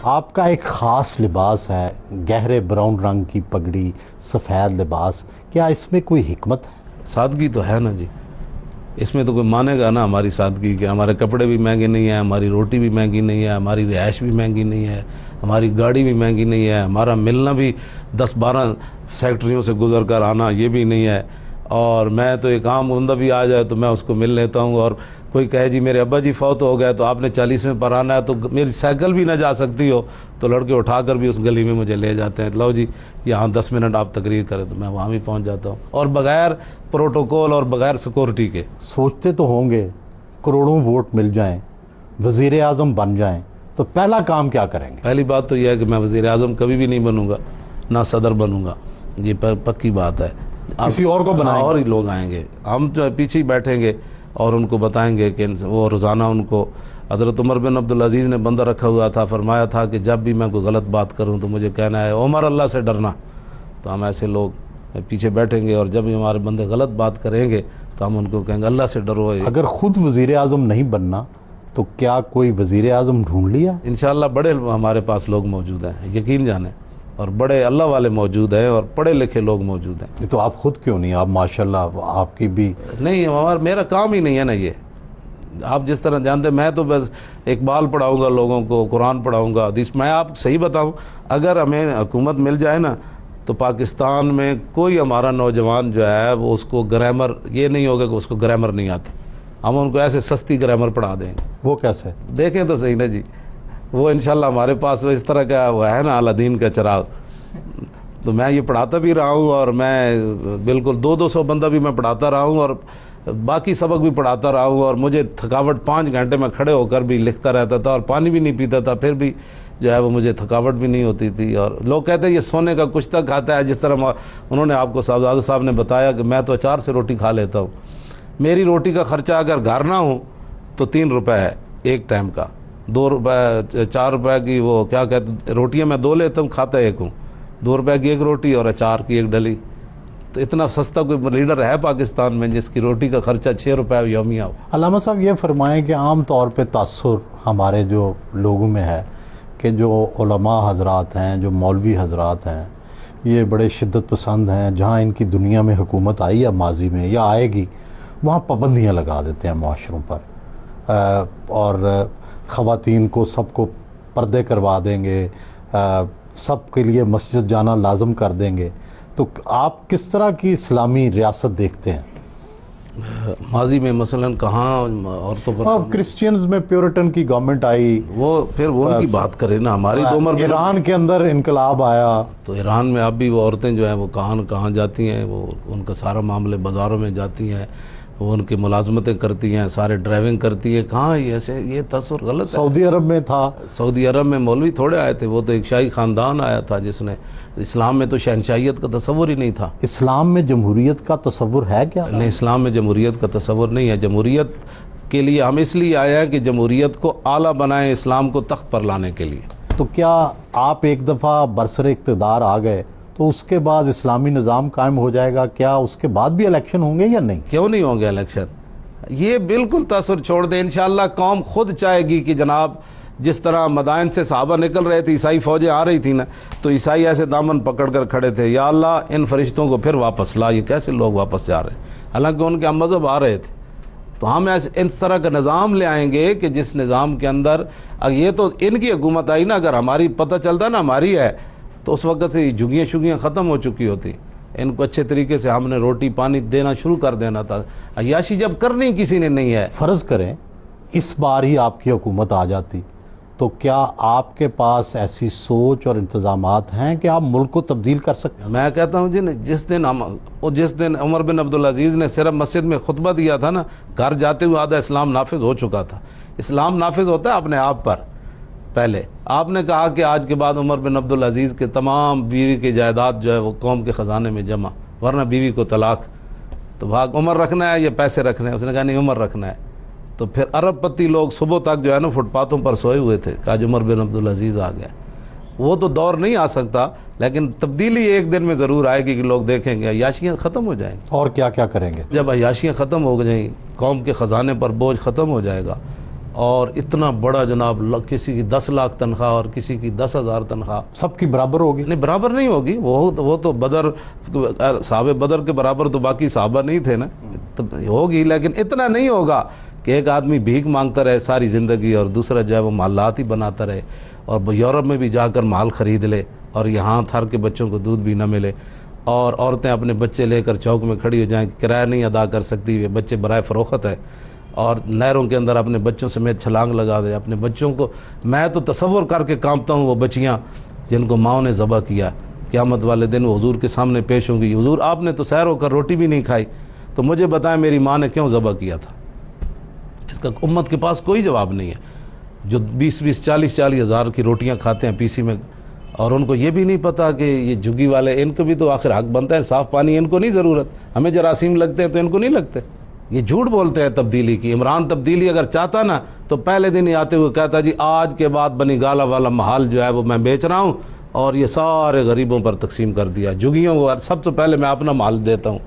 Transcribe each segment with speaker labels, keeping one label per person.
Speaker 1: آپ کا ایک خاص لباس ہے، گہرے براؤن رنگ کی پگڑی، سفید لباس، کیا اس میں کوئی حکمت ہے؟
Speaker 2: سادگی تو ہے نا جی، اس میں تو کوئی مانے گا نا ہماری سادگی کہ ہمارے کپڑے بھی مہنگے نہیں ہیں، ہماری روٹی بھی مہنگی نہیں ہے، ہماری رہائش بھی مہنگی نہیں ہے، ہماری گاڑی بھی مہنگی نہیں ہے، ہمارا ملنا بھی 10-12 سیکٹریوں سے گزر کر آنا یہ بھی نہیں ہے۔ اور میں تو ایک عام بندہ بھی آ جائے تو میں اس کو مل لیتا ہوں، اور کوئی کہے جی میرے ابا جی فوت ہو گئے تو آپ نے 40ویں پر آنا ہے، تو میری سائیکل بھی نہ جا سکتی ہو تو لڑکے اٹھا کر بھی اس گلی میں مجھے لے جاتے ہیں، لو جی یہاں 10 منٹ آپ تقریر کریں، تو میں وہاں بھی پہنچ جاتا ہوں، اور بغیر پروٹوکول اور بغیر سیکورٹی کے۔
Speaker 1: سوچتے تو ہوں گے کروڑوں ووٹ مل جائیں، وزیر اعظم بن جائیں تو پہلا کام کیا کریں گے؟
Speaker 2: پہلی بات تو یہ ہے کہ میں وزیر اعظم کبھی بھی نہیں بنوں گا، نہ صدر بنوں گا، یہ پکی بات ہے۔
Speaker 1: کسی اور کو بنائیں گے؟
Speaker 2: اور ہی لوگ آئیں گے، ہم جو پیچھے ہی بیٹھیں گے اور ان کو بتائیں گے کہ وہ روزانہ ان کو، حضرت عمر بن عبدالعزیز نے بندہ رکھا ہوا تھا، فرمایا تھا کہ جب بھی میں کوئی غلط بات کروں تو مجھے کہنا ہے عمر اللہ سے ڈرنا، تو ہم ایسے لوگ پیچھے بیٹھیں گے، اور جب بھی ہمارے بندے غلط بات کریں گے تو ہم ان کو کہیں گے اللہ سے ڈرو۔
Speaker 1: اگر خود وزیر اعظم نہیں بننا تو کیا کوئی وزیر اعظم ڈھونڈ لیا؟
Speaker 2: انشاءاللہ بڑے ہمارے پاس لوگ موجود ہیں، یقین جانیں، اور بڑے اللہ والے موجود ہیں اور پڑھے لکھے لوگ موجود ہیں۔
Speaker 1: تو آپ خود کیوں نہیں؟ آپ ماشاءاللہ آپ کی بھی
Speaker 2: نہیں، میرا کام ہی نہیں ہے نا یہ، آپ جس طرح جانتے ہیں میں تو بس اقبال پڑھاؤں گا لوگوں کو، قرآن پڑھاؤں گا، حدیث۔ میں آپ صحیح بتاؤں، اگر ہمیں حکومت مل جائے نا تو پاکستان میں کوئی ہمارا نوجوان جو ہے وہ اس کو گرامر، یہ نہیں ہوگا کہ اس کو گرامر نہیں آتی، ہم ان کو ایسے سستی گرامر پڑھا دیں گے۔
Speaker 1: وہ کیسے؟
Speaker 2: دیکھیں تو صحیح نا جی، وہ انشاءاللہ ہمارے پاس اس طرح کا وہ ہے نا الدین کا چراغ، تو میں یہ پڑھاتا بھی رہا ہوں، اور میں بالکل 200 بندہ بھی میں پڑھاتا رہا ہوں، اور باقی سبق بھی پڑھاتا رہا ہوں، اور مجھے تھکاوٹ 5 گھنٹے میں کھڑے ہو کر بھی لکھتا رہتا تھا، اور پانی بھی نہیں پیتا تھا، پھر بھی جو ہے وہ مجھے تھکاوٹ بھی نہیں ہوتی تھی۔ اور لوگ کہتے ہیں یہ سونے کا کچھ تک کھاتا ہے، جس طرح انہوں نے آپ کو صاحبزادہ صاحب نے بتایا کہ میں تو اچار سے روٹی کھا لیتا ہوں، میری روٹی کا خرچہ اگر گھر نہ ہوں تو 3 روپے ہے ایک ٹائم کا، 2 روپے 4 روپے کی وہ کیا کہتے ہیں روٹیاں میں 2 لیتا ہوں، کھاتا ایک ہوں، 2 روپے کی ایک روٹی اور اچار کی ایک ڈلی، تو اتنا سستا کوئی لیڈر ہے پاکستان میں جس کی روٹی کا خرچہ 6 روپے یومیہ ہو؟
Speaker 1: علامہ صاحب یہ فرمائیں کہ عام طور پہ تاثر ہمارے جو لوگوں میں ہے کہ جو علماء حضرات ہیں، جو مولوی حضرات ہیں، یہ بڑے شدت پسند ہیں، جہاں ان کی دنیا میں حکومت آئی ہے ماضی میں یا آئے گی وہاں پابندیاں لگا دیتے ہیں معاشروں پر، اور خواتین کو سب کو پردے کروا دیں گے، سب کے لیے مسجد جانا لازم کر دیں گے، تو آپ کس طرح کی اسلامی ریاست دیکھتے ہیں؟
Speaker 2: ماضی میں مثلا کہاں عورتوں پر
Speaker 1: کرسچینز میں پیورٹن کی گورنمنٹ آئی،
Speaker 2: وہ پھر وہ ان کی بات کرے نا، ہماری تو عمر
Speaker 1: ایران کے اندر انقلاب آیا،
Speaker 2: تو ایران میں اب بھی وہ عورتیں جو ہیں وہ کہاں جاتی ہیں، وہ ان کا سارا معاملے بازاروں میں جاتی ہیں، وہ ان کی ملازمتیں کرتی ہیں، سارے ڈرائیونگ کرتی ہیں، کہاں ایسے یہ تصور غلط ہے۔
Speaker 1: سعودی عرب میں تھا،
Speaker 2: سعودی عرب میں مولوی تھوڑے آئے تھے، وہ تو ایک شاہی خاندان آیا تھا جس نے، اسلام میں تو شہنشاہیت کا تصور ہی نہیں تھا۔
Speaker 1: اسلام میں جمہوریت کا تصور ہے کیا؟
Speaker 2: نہیں، اسلام میں جمہوریت کا تصور نہیں ہے، جمہوریت کے لیے ہم اس لیے آئے ہیں کہ جمہوریت کو اعلیٰ بنائیں، اسلام کو تخت پر لانے کے لیے۔
Speaker 1: تو کیا آپ ایک دفعہ برسر اقتدار آ گئے تو اس کے بعد اسلامی نظام قائم ہو جائے گا؟ کیا اس کے بعد بھی الیکشن ہوں گے یا نہیں؟
Speaker 2: کیوں نہیں ہوں گے الیکشن؟ یہ بالکل تاثر چھوڑ دیں، انشاءاللہ قوم خود چاہے گی کہ جناب جس طرح مدائن سے صحابہ نکل رہے تھے، عیسائی فوجیں آ رہی تھی نا، تو عیسائی ایسے دامن پکڑ کر کھڑے تھے، یا اللہ ان فرشتوں کو پھر واپس لا، یہ کیسے لوگ واپس جا رہے ہیں، حالانکہ ان کے ہم مذہب آ رہے تھے۔ تو ہم اس طرح کا نظام لے آئیں گے کہ جس نظام کے اندر، یہ تو ان کی حکومت آئی نا، اگر ہماری پتہ چلتا نا ہماری ہے تو اس وقت سے جھگیاں شگیاں ختم ہو چکی ہوتی، ان کو اچھے طریقے سے ہم نے روٹی پانی دینا شروع کر دینا تھا۔ عیاشی جب کرنی کسی نے نہیں ہے،
Speaker 1: فرض کریں اس بار ہی آپ کی حکومت آ جاتی تو کیا آپ کے پاس ایسی سوچ اور انتظامات ہیں کہ آپ ملک کو تبدیل کر سکتے ہیں؟
Speaker 2: میں کہتا ہوں جی، جس دن عمر بن عبدالعزیز نے صرف مسجد میں خطبہ دیا تھا نا، گھر جاتے ہوئے آدھا اسلام نافذ ہو چکا تھا۔ اسلام نافذ ہوتا ہے اپنے آپ پر، پہلے آپ نے کہا کہ آج کے بعد عمر بن عبدالعزیز کے تمام بیوی کی جائیداد جو ہے وہ قوم کے خزانے میں جمع، ورنہ بیوی کو طلاق، تو بھاگ عمر رکھنا ہے یا پیسے رکھنے ہیں؟ اس نے کہا نہیں عمر رکھنا ہے۔ تو پھر ارب پتی لوگ صبح تک جو ہے نا فٹ پاتھوں پر سوئے ہوئے تھے کہ آج عمر بن عبدالعزیز آ گیا۔ وہ تو دور نہیں آ سکتا، لیکن تبدیلی ایک دن میں ضرور آئے گی کہ لوگ دیکھیں گے عیاشیاں ختم ہو جائیں گی۔
Speaker 1: اور کیا کیا کریں گے؟
Speaker 2: جب عیاشیاں ختم ہو جائیں، قوم کے خزانے پر بوجھ ختم ہو جائے گا، اور اتنا بڑا جناب، کسی کی 10 لاکھ تنخواہ اور کسی کی 10,000 تنخواہ،
Speaker 1: سب کی برابر ہوگی؟
Speaker 2: نہیں برابر نہیں ہوگی، وہ تو بدر، صحابہ بدر کے برابر تو باقی صحابہ نہیں تھے نا، ہوگی لیکن اتنا نہیں ہوگا کہ ایک آدمی بھیک مانگتا رہے ساری زندگی اور دوسرا جو ہے وہ محلات ہی بناتا رہے اور یورپ میں بھی جا کر مال خرید لے اور یہاں تھر کے بچوں کو دودھ بھی نہ ملے، اور عورتیں اپنے بچے لے کر چوک میں کھڑی ہو جائیں، کرایہ نہیں ادا کر سکتی، بچے برائے فروخت ہے، اور نہروں کے اندر اپنے بچوں سمیت چھلانگ لگا دے اپنے بچوں کو۔ میں تو تصور کر کے کانپتا ہوں وہ بچیاں جن کو ماؤں نے ذبح کیا، قیامت والے دن وہ حضور کے سامنے پیش ہوں گی، حضور آپ نے تو سیر ہو کر روٹی بھی نہیں کھائی، تو مجھے بتائیں میری ماں نے کیوں ذبح کیا تھا؟ اس کا امت کے پاس کوئی جواب نہیں ہے، جو 20 40 ہزار کی روٹیاں کھاتے ہیں PC میں، اور ان کو یہ بھی نہیں پتا کہ یہ جھگی والے، ان کو بھی تو آخر حق بنتا ہے، صاف پانی ان کو نہیں ضرورت، ہمیں جراثیم لگتے ہیں تو ان کو نہیں لگتے۔ یہ جھوٹ بولتے ہیں تبدیلی کی۔ عمران تبدیلی اگر چاہتا نا تو پہلے دن ہی آتے ہوئے کہتا جی آج کے بعد بنی گالہ والا محل جو ہے وہ میں بیچ رہا ہوں اور یہ سارے غریبوں پر تقسیم کر دیا، جھگیوں کو سب سے پہلے میں اپنا محل دیتا ہوں۔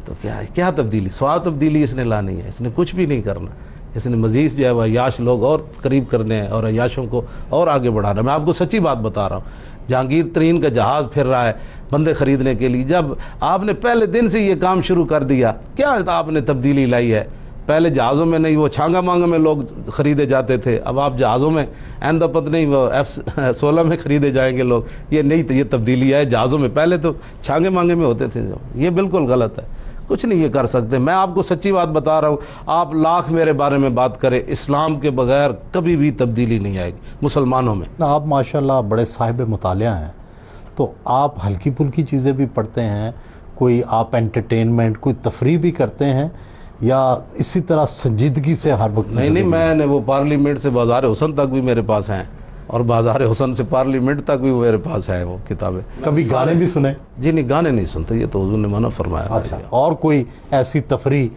Speaker 2: تو کیا تبدیلی؟ سوا تبدیلی اس نے لانی ہے، اس نے کچھ بھی نہیں کرنا، اس نے مزید جو ہے وہ عیاش لوگ اور قریب کرنے ہیں اور عیاشوں کو اور آگے بڑھانا۔ میں آپ کو سچی بات بتا رہا ہوں، جہانگیر ترین کا جہاز پھر رہا ہے بندے خریدنے کے لیے، جب آپ نے پہلے دن سے یہ کام شروع کر دیا، کیا آپ نے تبدیلی لائی ہے؟ پہلے جہازوں میں نہیں، وہ چھانگا مانگا میں لوگ خریدے جاتے تھے، اب آپ جہازوں میں آئندہ پتہ نہیں وہ F-16 میں خریدے جائیں گے لوگ، یہ نہیں، یہ تبدیلی ہے جہازوں میں، پہلے تو چھانگے مانگے میں ہوتے تھے، یہ بالکل غلط ہے، کچھ نہیں یہ کر سکتے۔ میں آپ کو سچی بات بتا رہا ہوں، آپ لاکھ میرے بارے میں بات کریں، اسلام کے بغیر کبھی بھی تبدیلی نہیں آئے گی مسلمانوں میں۔
Speaker 1: آپ ماشاءاللہ بڑے صاحب مطالعہ ہیں، تو آپ ہلکی پھلکی چیزیں بھی پڑھتے ہیں، کوئی آپ انٹرٹینمنٹ، کوئی تفریح بھی کرتے ہیں، یا اسی طرح سنجیدگی سے ہر وقت؟
Speaker 2: نہیں، میں نے وہ پارلیمنٹ سے بازار حسن تک بھی میرے پاس ہیں، اور بازار حسن سے پارلیمنٹ تک بھی میرے پاس ہے وہ کتابیں۔
Speaker 1: کبھی گانے بھی سنے؟
Speaker 2: جی نہیں، گانے نہیں سنتے، یہ تو حضور نے منع فرمایا۔
Speaker 1: اچھا، اور کوئی ایسی تفریح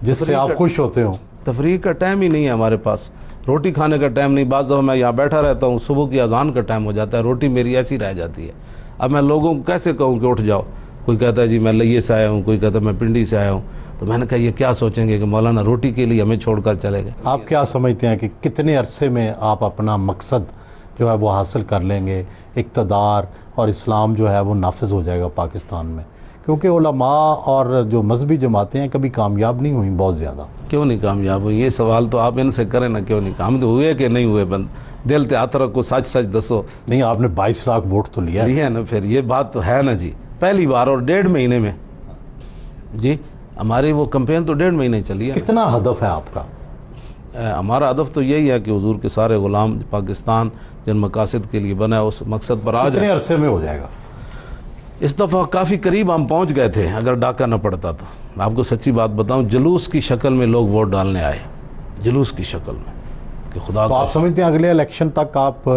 Speaker 1: جس سے آپ خوش ہوتے ہوں؟
Speaker 2: تفریح کا ٹائم ہی نہیں ہے ہمارے پاس، روٹی کھانے کا ٹائم نہیں، بعض دفعہ میں یہاں بیٹھا رہتا ہوں، صبح کی اذان کا ٹائم ہو جاتا ہے، روٹی میری ایسی رہ جاتی ہے۔ اب میں لوگوں کو کیسے کہوں کہ اٹھ جاؤ؟ کوئی کہتا ہے جی میں لئے سے آیا ہوں، کوئی کہتا ہے میں پنڈی سے آیا ہوں، تو میں نے کہا یہ کیا سوچیں گے کہ مولانا روٹی کے لیے ہمیں چھوڑ کر چلے گئے۔
Speaker 1: آپ کیا سمجھتے ہیں کہ کتنے عرصے میں آپ اپنا مقصد جو ہے وہ حاصل کر لیں گے، اقتدار اور اسلام جو ہے وہ نافذ ہو جائے گا پاکستان میں؟ کیونکہ علماء اور جو مذہبی جماعتیں ہیں کبھی کامیاب نہیں ہوئیں بہت زیادہ۔
Speaker 2: کیوں نہیں کامیاب ہوئی؟ یہ سوال تو آپ ان سے کریں نا، کیوں نہیں کام تو ہوئے کہ نہیں ہوئے؟ دل تے ہاتھ رکھو، سچ سچ دسو۔
Speaker 1: نہیں، آپ نے 22 لاکھ ووٹ تو لیا ہے۔
Speaker 2: جی ہے نا، پھر یہ بات تو ہے نا جی، پہلی بار اور 1.5 مہینے میں جی ہماری وہ کمپین تو 1.5 مہینے چلی ہے۔
Speaker 1: کتنا ہدف ہے آپ کا؟
Speaker 2: ہمارا ہدف تو یہی ہے کہ حضور کے سارے غلام پاکستان جن مقاصد کے لیے بنا ہے اس مقصد پر آ جائے۔
Speaker 1: کتنے عرصے میں ہو جائے گا؟
Speaker 2: اس دفعہ کافی قریب ہم پہنچ گئے تھے، اگر ڈاکہ نہ پڑتا تو۔ میں آپ کو سچی بات بتاؤں، جلوس کی شکل میں لوگ ووٹ ڈالنے آئے، جلوس کی شکل میں، کہ خدا
Speaker 1: تو آپ سمجھتے ہیں اگلے الیکشن تک آپ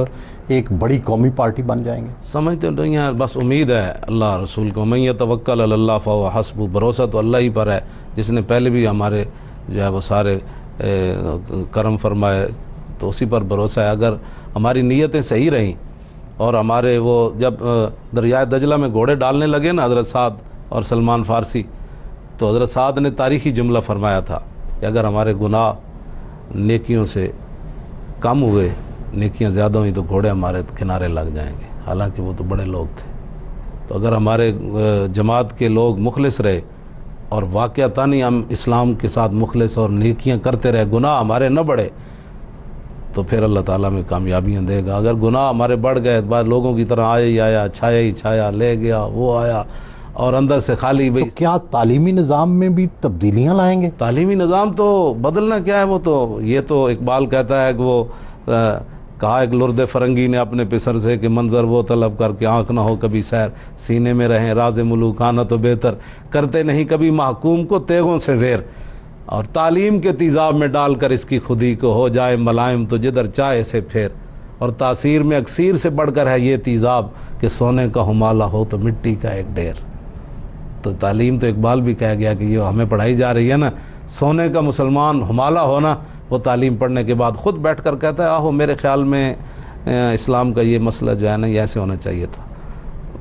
Speaker 1: ایک بڑی قومی پارٹی بن جائیں گے؟
Speaker 2: سمجھتے نہیں ہیں، بس امید ہے اللہ رسول کو، من یتوکل علی اللہ فہو حسبہ، بھروسہ تو اللہ ہی پر ہے، جس نے پہلے بھی ہمارے جو ہے وہ سارے کرم فرمائے، تو اسی پر بھروسہ ہے۔ اگر ہماری نیتیں صحیح رہیں اور ہمارے وہ جب دریائے دجلہ میں گھوڑے ڈالنے لگے نا حضرت سعد اور سلمان فارسی، تو حضرت سعد نے تاریخی جملہ فرمایا تھا کہ اگر ہمارے گناہ نیکیوں سے کم ہوئے، نیکیاں زیادہ ہوئیں تو گھوڑے ہمارے کنارے لگ جائیں گے، حالانکہ وہ تو بڑے لوگ تھے۔ تو اگر ہمارے جماعت کے لوگ مخلص رہے اور واقعتاً ہم اسلام کے ساتھ مخلص اور نیکیاں کرتے رہے، گناہ ہمارے نہ بڑھے، تو پھر اللہ تعالیٰ میں کامیابیاں دے گا۔ اگر گناہ ہمارے بڑھ گئے، بعد لوگوں کی طرح آیا ہی آیا، چھایا ہی چھایا، لے گیا وہ آیا، اور اندر سے خالی
Speaker 1: تو کیا تعلیمی نظام میں بھی تبدیلیاں لائیں گے؟
Speaker 2: تعلیمی نظام تو بدلنا کیا ہے، وہ تو یہ تو اقبال کہتا ہے کہ وہ کہا ایک لرد فرنگی نے اپنے پسر سے کہ منظر وہ طلب کر کے آنکھ نہ ہو کبھی سیر، سینے میں رہیں راز ملوکانہ تو بہتر، کرتے نہیں کبھی محکوم کو تیغوں سے زیر، اور تعلیم کے تیزاب میں ڈال کر اس کی خودی کو ہو جائے ملائم تو جدھر چاہے سے پھیر، اور تاثیر میں اکثیر سے بڑھ کر ہے یہ تیزاب کہ سونے کا ہمالہ ہو تو مٹی کا ایک ڈھیر۔ تو تعلیم تو اقبال بھی کہہ گیا کہ یہ ہمیں پڑھائی جا رہی ہے نا، سونے کا مسلمان ہمالہ ہونا، وہ تعلیم پڑھنے کے بعد خود بیٹھ کر کہتا ہے آہو میرے خیال میں اسلام کا یہ مسئلہ جو ہے نا یہ ایسے ہونا چاہیے تھا،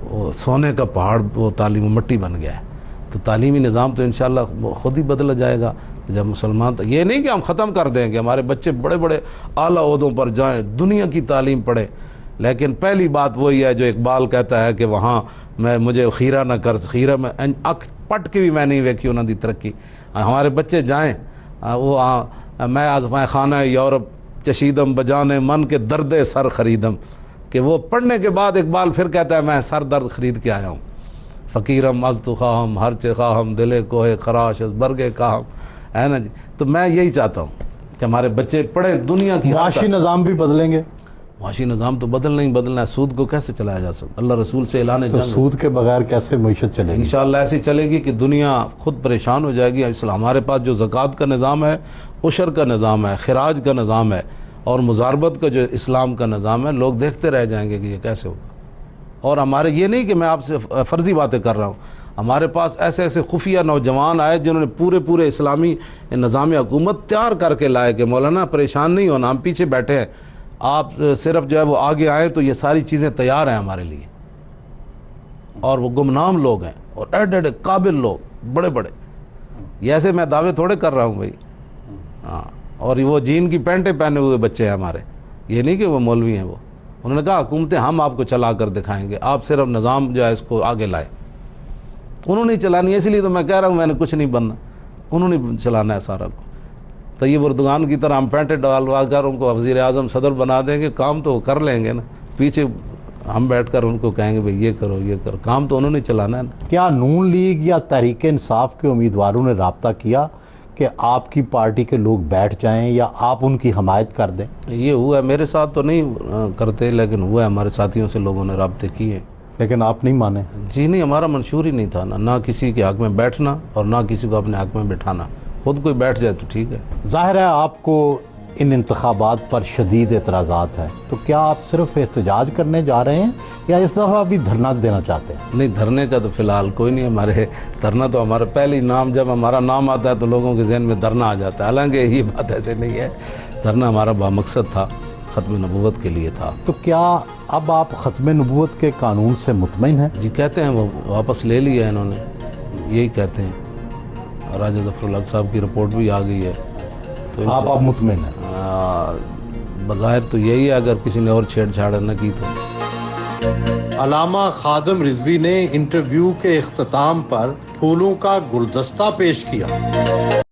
Speaker 2: وہ سونے کا پہاڑ وہ تعلیم مٹی بن گیا ہے۔ تو تعلیمی نظام تو انشاءاللہ خود ہی بدلا جائے گا۔ جب مسلمان تو یہ نہیں کہ ہم ختم کر دیں کہ ہمارے بچے بڑے بڑے اعلیٰ عہدوں پر جائیں, دنیا کی تعلیم پڑھیں, لیکن پہلی بات وہی ہے جو اقبال کہتا ہے کہ وہاں مجھے خیرہ نہ کر, خیرہ میں اکھ پٹ کے بھی میں نہیں ویکھی انہوں دی ترقی. ہمارے بچے جائیں وہ میں آزمائے خانہ یورپ چشیدم بجانے من کے درد سر خریدم, کہ وہ پڑھنے کے بعد اقبال پھر کہتا ہے میں سر درد خرید کے آیا ہوں. فقیرم از تو خواہم ہر چے خواہم دلے کوہ خراش از برگے کاہم, ہے نا جی. تو میں یہی چاہتا ہوں کہ ہمارے بچے پڑھیں دنیا کی.
Speaker 1: معاشی نظام بھی بدلیں گے؟
Speaker 2: معاشی نظام تو بدلنا ہے. سود کو کیسے چلایا جا سکتا؟ اللہ رسول سے اعلان
Speaker 1: تو
Speaker 2: جنگ.
Speaker 1: سود کے بغیر کیسے معیشت چلے گی؟
Speaker 2: انشاءاللہ ایسی چلے گی کہ دنیا خود پریشان ہو جائے گی. اسلام ہمارے پاس جو زکوٰۃ کا نظام ہے, عشر کا نظام ہے, خراج کا نظام ہے, اور مزاربت کا جو اسلام کا نظام ہے, لوگ دیکھتے رہ جائیں گے کہ یہ کیسے ہوگا. اور ہمارے یہ نہیں کہ میں آپ سے فرضی باتیں کر رہا ہوں, ہمارے پاس ایسے ایسے خفیہ نوجوان آئے جنہوں نے پورے اسلامی نظام حکومت تیار کر کے لائے کہ مولانا پریشان نہیں ہونا, ہم پیچھے بیٹھے ہیں, آپ صرف جو ہے وہ آگے آئیں تو یہ ساری چیزیں تیار ہیں ہمارے لیے. اور وہ گمنام لوگ ہیں اور ایڈے قابل لوگ بڑے بڑے. یہ ایسے میں دعوے تھوڑے کر رہا ہوں بھائی. ہاں, اور وہ جین کی پینٹیں پہنے ہوئے بچے ہیں ہمارے, یہ نہیں کہ وہ مولوی ہیں. وہ انہوں نے کہا حکومتیں ہم آپ کو چلا کر دکھائیں گے, آپ صرف نظام جو ہے اس کو آگے لائے. انہوں نے چلانی ہے, اسی لیے تو میں کہہ رہا ہوں میں نے کچھ نہیں بننا, انہوں نے چلانا ہے سارا کو. طیب اردگان کی طرح ہم پینٹیں ڈالوا کر ان کو وزیر اعظم صدر بنا دیں گے, کام تو وہ کر لیں گے نا. پیچھے ہم بیٹھ کر ان کو کہیں گے بھئی یہ کرو, کام تو انہوں نے چلانا ہے نا.
Speaker 1: کیا نون لیگ یا تحریک انصاف کے امیدواروں نے رابطہ کیا کہ آپ کی پارٹی کے لوگ بیٹھ جائیں یا آپ ان کی حمایت کر دیں؟
Speaker 2: یہ ہوا ہے, میرے ساتھ تو نہیں کرتے, لیکن ہوا ہے ہمارے ساتھیوں سے, لوگوں نے رابطے کیے.
Speaker 1: لیکن آپ نہیں مانے؟
Speaker 2: جی نہیں, ہمارا منشور ہی نہیں تھا نہ کسی کے حق میں بیٹھنا اور نہ کسی کو اپنے حق میں بٹھانا. خود کوئی بیٹھ جائے تو ٹھیک ہے.
Speaker 1: ظاہر ہے آپ کو ان انتخابات پر شدید اعتراضات ہیں, تو کیا آپ صرف احتجاج کرنے جا رہے ہیں یا اس دفعہ بھی دھرنا دینا چاہتے ہیں؟
Speaker 2: نہیں, دھرنے کا تو فی الحال کوئی نہیں ہمارے. دھرنا تو ہمارا پہلی نام, جب ہمارا نام آتا ہے تو لوگوں کے ذہن میں دھرنا آ جاتا ہے, حالانکہ یہ بات ایسے نہیں ہے. دھرنا ہمارا بامقصد تھا, ختم نبوت کے لیے تھا.
Speaker 1: تو کیا اب آپ ختم نبوت کے قانون سے مطمئن ہیں؟
Speaker 2: جی کہتے ہیں, وہ واپس لے لیا ہے انہوں نے, یہی کہتے ہیں. راجہ ظفر الحق صاحب کی رپورٹ بھی آ گئی ہے. تو
Speaker 1: آپ مطمئن ہیں؟
Speaker 2: بظاہر تو یہی ہے, اگر کسی نے اور چھیڑ چھاڑ نہ کی تو.
Speaker 1: علامہ خادم رضوی نے انٹرویو کے اختتام پر پھولوں کا گلدستہ پیش کیا.